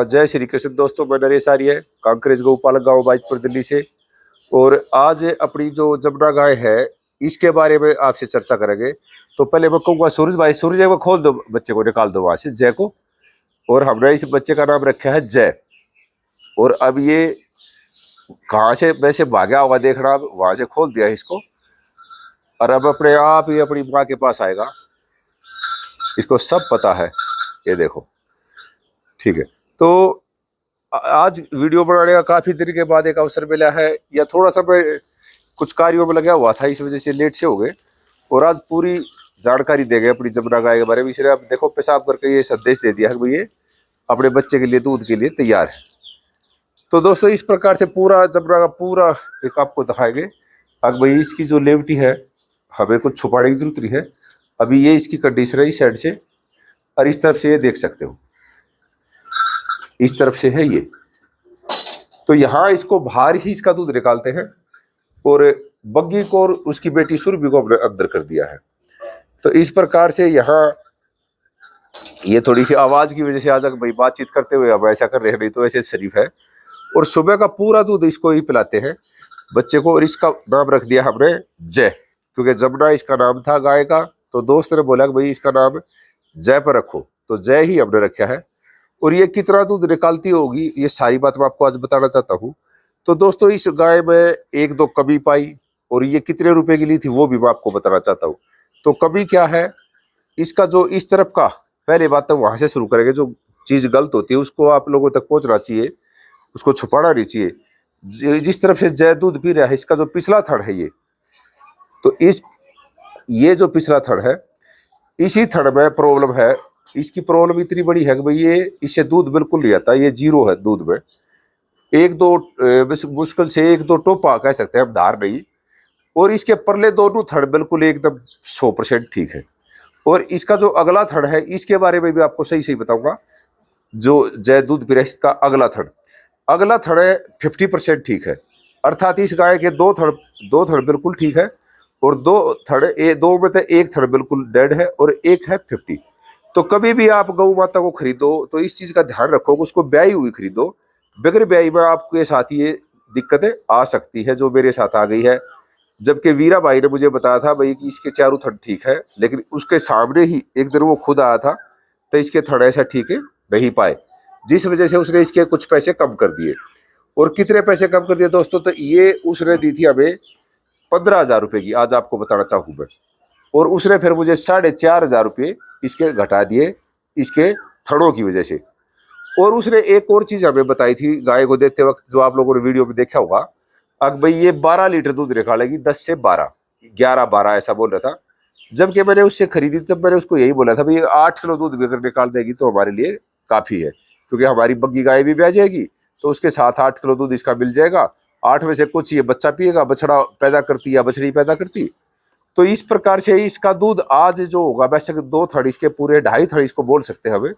जय श्री कृष्ण दोस्तों, मैं नरेश आर्य कांकरेज गौपालक गांव बाइजपुर दिल्ली से। और आज अपनी जो जमुना गाय है इसके बारे में आपसे चर्चा करेंगे। तो पहले मैं कहूँगा सूरज भाई, सूरज एक बार खोल दो, बच्चे को निकाल दो वहां से, जय को। और हमने इस बच्चे का नाम रखा है जय। और अब ये कहाँ से वैसे भागा हुआ देख रहा, वहां से खोल दिया इसको और अब अपने आप ही अपनी माँ के पास आएगा। इसको सब पता है, ये देखो, ठीक है। तो आज वीडियो बनाने का काफी दिन के बाद एक अवसर मिला है, या थोड़ा सा मैं कुछ कार्यों में लगा हुआ था, इस वजह से लेट से हो गए। और आज पूरी जानकारी देंगे अपनी जमुना गाय के बारे में। इसलिए आप देखो, पेशाब करके ये संदेश दे दिया है कि ये अपने बच्चे के लिए दूध के लिए तैयार है। तो दोस्तों इस प्रकार से पूरा जमुना का पूरा एक आपको दिखाएंगे। अब भाई इसकी जो लेवटी है हमें कुछ छुपाने की जरूरत नहीं है। अभी ये इसकी कंडीशन है इस साइड से, और इस तरफ से ये देख सकते हो, इस तरफ से है ये। तो यहाँ इसको बाहर ही इसका दूध निकालते हैं और बग्गी को और उसकी बेटी सुरभि को अंदर कर दिया है। तो इस प्रकार से यहाँ ये थोड़ी सी आवाज की वजह से आज भाई बातचीत करते हुए अब ऐसा कर रहे हैं, नहीं तो ऐसे शरीफ है। और सुबह का पूरा दूध इसको ही पिलाते हैं बच्चे को। और इसका नाम रख दिया हमने जय, क्योंकि जमुना इसका नाम था गाय का। तो दोस्त ने बोला कि भाई इसका नाम जय पर रखो, तो जय ही हमने रखा है। और ये कितना दूध निकालती होगी ये सारी बात मैं आपको आज बताना चाहता हूँ। तो दोस्तों इस गाय में एक दो कमी पाई, और ये कितने रुपए की ली थी वो भी मैं आपको बताना चाहता हूँ। तो कमी क्या है, इसका जो इस तरफ का, पहले बात तो वहां से शुरू करेंगे। जो चीज गलत होती है उसको आप लोगों तक पहुंचना चाहिए, उसको छुपाना नहीं चाहिए। जिस तरफ से जय दूध पी रहा है, इसका जो पिछला थड़ है तो ये जो पिछला थड़ है, इसी थड़ में प्रॉब्लम है। इसकी प्रॉब्लम इतनी बड़ी है कि भाई ये इससे दूध बिल्कुल नहीं आता, ये जीरो है दूध में। एक दो मुश्किल से एक दो टोपा कह सकते हैं हम, धार नहीं। और इसके परले दोनों थड़ बिल्कुल एकदम 100% ठीक है। और इसका जो अगला थड़ है इसके बारे में भी आपको सही सही बताऊंगा। जो जय दूध पी इसका अगला थड़ है 50% ठीक है। अर्थात इस गाय के दो थड़ बिल्कुल ठीक है, और दो में से एक थड़ बिल्कुल डेड है, और एक है 50। तो कभी भी आप गौ माता को खरीदो तो इस चीज का ध्यान रखो कि उसको ब्याई हुई खरीदो। बगैर ब्याई में आपके साथ ये दिक्कतें आ सकती है, जो मेरे साथ आ गई है। जबकि वीरा भाई ने मुझे बताया था भाई कि इसके चारों थड़ ठीक है, लेकिन उसके सामने ही एक दिन वो खुद आया था तो इसके थड़ ऐसा ठीक है नहीं पाए, जिस वजह से उसने इसके कुछ पैसे कम कर दिए। और कितने पैसे कम कर दिए दोस्तों, तो ये उसने दी थी हमें 15,000 रुपए की, आज आपको बताना चाहूँ मैं। और उसने फिर मुझे 4,500 रुपये इसके घटा दिए इसके थड़ों की वजह से। और उसने एक और चीज हमें बताई थी गाय को देते वक्त, जो आप लोगों ने वीडियो में देखा होगा। अब भाई ये 12 लीटर दूध निकालेगी, 10 से 12, 11-12 ऐसा बोल रहा था। जबकि मैंने उससे खरीदी तब मैंने उसको यही बोला था भाई 8 किलो दूध भी अगर निकाल देगी तो हमारे लिए काफी है, क्योंकि हमारी बग्गी गाय भी ब्याह जाएगी तो उसके साथ 8 किलो दूध इसका मिल जाएगा। 8 में से कुछ ये बच्चा पिएगा, बछड़ा पैदा करती या बछड़ी पैदा करती। तो इस प्रकार से इसका दूध आज जो होगा, वैसे 2 थड़ इसके पूरे 2.5 थड़ इसको बोल सकते हैं हमें,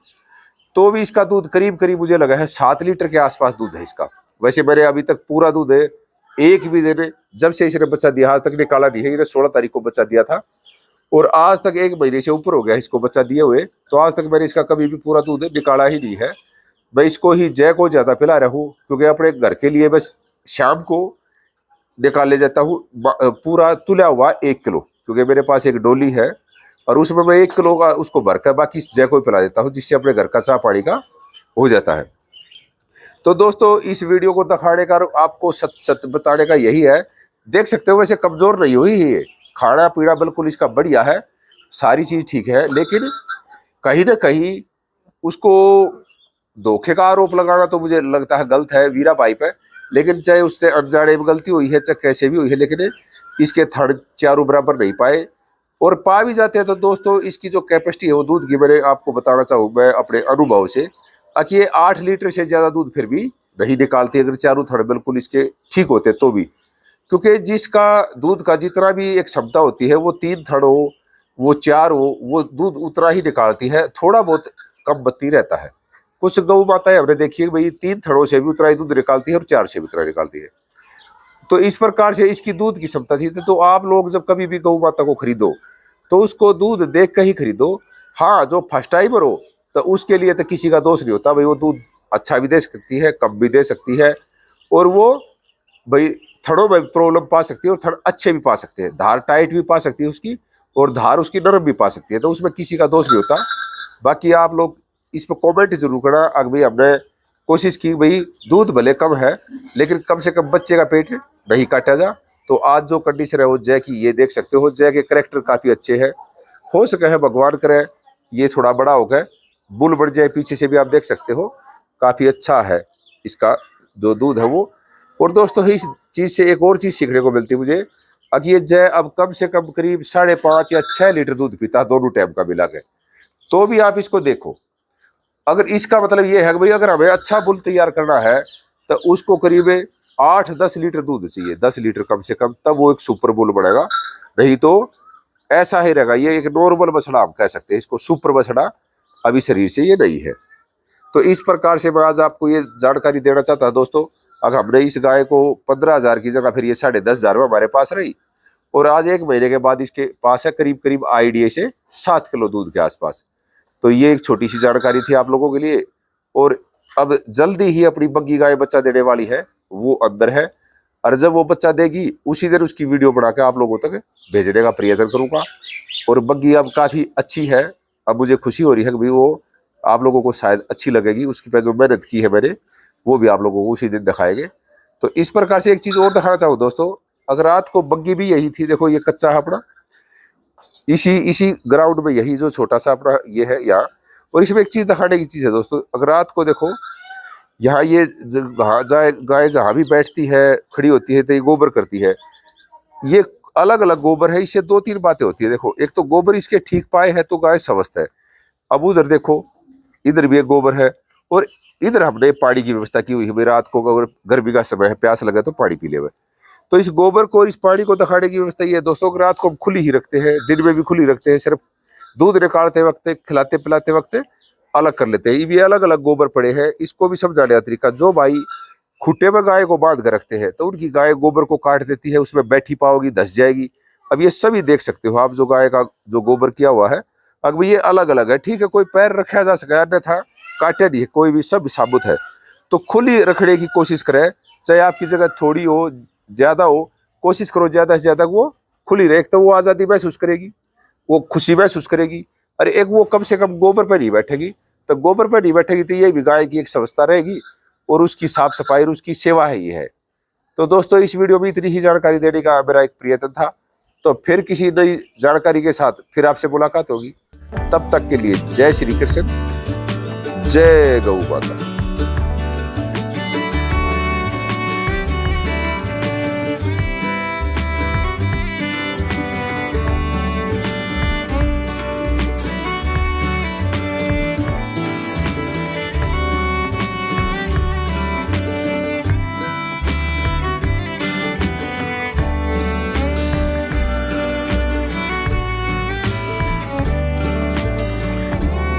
तो भी इसका दूध करीब मुझे लगा है 7 लीटर के आसपास दूध है इसका। वैसे मेरे अभी तक पूरा दूध है एक भी दिन, जब से इसने बच्चा दिया आज तक निकाला नहीं है। इसने 16 तारीख को बच्चा दिया था और आज तक 1 महीने से ऊपर हो गया इसको बच्चा दिए हुए। तो आज तक मैंने इसका कभी भी पूरा दूध निकाला ही नहीं है। मैं इसको ही जय को ज्यादा पिला रहा हूँ, क्योंकि अपने घर के लिए बस शाम को निकाल ले जाता हूँ पूरा तुला हुआ 1 किलो, क्योंकि मेरे पास एक डोली है और उसमें मैं 1 किलो का उसको भरकर बाकी जय को पिला देता हूँ, जिससे अपने घर का चाह पानी का हो जाता है। तो दोस्तों इस वीडियो को दिखाने का आपको सत्य बताने का यही है। देख सकते हो वैसे कमजोर नहीं हुई है, खाना पीना बिल्कुल इसका बढ़िया है, सारी चीज ठीक है। लेकिन कहीं ना कहीं उसको धोखे का आरोप लगाना तो मुझे लगता है गलत है वीरा भाई पे। लेकिन चाहे उससे अनजाने में गलती हुई है चाहे कैसे भी हुई है, लेकिन इसके थड़ चारों बराबर नहीं पाए। और पा भी जाते हैं तो दोस्तों इसकी जो कैपेसिटी है वो दूध की, मैंने आपको बताना चाहूँ मैं अपने अनुभव से, कि ये 8 लीटर से ज्यादा दूध फिर भी नहीं निकालती अगर चारों थड़ बिल्कुल इसके ठीक होते तो भी। क्योंकि जिसका दूध का जितना भी एक क्षमता होती है, वो 3 थड़ हो वो 4 हो, वो दूध उतना ही निकालती है, थोड़ा बहुत कम बत्ती रहता है। कुछ गौ माताएं हमने देखी है भाई 3 थड़ों से भी उतना ही दूध निकालती है और 4 से भी उतना निकालती है। तो इस प्रकार से इसकी दूध की क्षमता थी। तो आप लोग जब कभी भी गौ माता को खरीदो तो उसको दूध देख कर ही खरीदो। हाँ, जो फर्स्ट टाइमर हो तो उसके लिए तो किसी का दोष नहीं होता भाई, वो दूध अच्छा भी दे सकती है, कम भी दे सकती है, और वो भाई थड़ों में प्रॉब्लम पा सकती है और थड़ अच्छे भी पा सकते हैं, धार टाइट भी पा सकती है उसकी, और धार उसकी नरम भी पा सकती है, तो उसमें किसी का दोष नहीं होता। बाकी आप लोग इस पर कॉमेंट जरूर करना। अगर भाई हमने कोशिश की भाई दूध भले कम है लेकिन कम से कम बच्चे का पेट नहीं काटा जा। तो आज जो कंडीशन है वो जय की ये देख सकते हो, जय के करेक्टर काफी अच्छे हैं, हो सके है भगवान करे ये थोड़ा बड़ा हो गया, बुल बढ़ जाए, पीछे से भी आप देख सकते हो काफी अच्छा है इसका जो दूध है वो। और दोस्तों इस चीज से एक और चीज सीखने को मिलती है मुझे, अब ये जय अब कम से कम करीब 5.5 या 6 लीटर दूध पीता है दोनों टाइम का मिला के। तो भी आप इसको देखो, अगर इसका मतलब ये है कि भाई अगर हमें अच्छा बुल तैयार करना है तो उसको करीब 8-10 लीटर दूध चाहिए, 10 लीटर कम से कम, तब वो एक सुपर बुल बनेगा। नहीं तो ऐसा ही रहेगा, ये एक नॉर्मल बछड़ा हम कह सकते हैं, इसको सुपर बछड़ा अभी शरीर से ये नहीं है। तो इस प्रकार से मैं आज आपको ये जानकारी देना चाहता हूं दोस्तों। अगर हमने इस गाय को 15,000 की जगह फिर ये 10,500 में हमारे पास रही, और आज 1 महीने के बाद इसके पास है करीब करीब आईडीए से 7 किलो दूध के आसपास। तो ये एक छोटी सी जानकारी थी आप लोगों के लिए। और अब जल्दी ही अपनी बग्गी गाय बच्चा देने वाली है, वो अंदर है, और जब वो बच्चा देगी उसी दिन उसकी वीडियो बना के आप लोगों तक भेजने का प्रयत्न करूंगा। और बग्गी अब काफी अच्छी है, अब मुझे खुशी हो रही है कि भाई वो आप लोगों को शायद अच्छी लगेगी, उसकी पे जो मेहनत की है मैंने वो भी आप लोगों को उसी दिन दिखाएंगे। तो इस प्रकार से एक चीज और दिखाना चाहूँ दोस्तों, अगर रात को बग्गी भी यही थी, देखो ये कच्चा है अपना, इसी ग्राउंड में यही जो छोटा सा अपना ये है यहाँ। और इसमें एक चीज दिखाने की चीज है दोस्तों, अगर रात को देखो यहाँ ये गाय जहाँ भी बैठती है खड़ी होती है तो ये गोबर करती है, ये अलग अलग गोबर है। इससे 2-3 बातें होती है। देखो एक तो गोबर इसके ठीक पाए है तो गाय स्वस्थ है। अब उधर देखो इधर भी एक गोबर है, और इधर हमने पानी की व्यवस्था की हुई है, रात को अगर गर्मी का समय है प्यास लगे तो पानी पी ले। तो इस गोबर को इस पानी को दिखाने की व्यवस्था ये है दोस्तों, रात को हम खुली ही रखते हैं, दिन में भी खुली रखते हैं, सिर्फ दूध निकालते वक्त खिलाते पिलाते वक्त अलग कर लेते हैं। ये अलग अलग गोबर पड़े हैं, इसको भी समझाने का तरीका, जो भाई खुट्टे में गाय को बांध कर रखते हैं तो उनकी गाय गोबर को काट देती है, उसमें बैठी पाओगी धस जाएगी। अब ये सभी देख सकते हो आप, जो गाय का जो गोबर किया हुआ है, अगर ये अलग अलग है ठीक है, कोई पैर रखा जा सके, अन्यथा काटे नहीं है, कोई भी सब साबुत है। तो खुली रखने की कोशिश करें, चाहे आपकी जगह थोड़ी हो ज्यादा हो, कोशिश करो ज्यादा से ज्यादा वो खुली रहे, तो वो आजादी महसूस करेगी, वो खुशी महसूस करेगी। अरे एक वो कम से कम गोबर पर नहीं बैठेगी, तो गोबर पर नहीं बैठेगी तो ये भी गाय की एक व्यवस्था रहेगी, और उसकी साफ सफाई और उसकी सेवा है ये है। तो दोस्तों इस वीडियो में इतनी ही जानकारी देने का मेरा एक प्रयत्न था। तो फिर किसी नई जानकारी के साथ फिर आपसे मुलाकात होगी, तब तक के लिए जय श्री कृष्ण, जय गौ माता।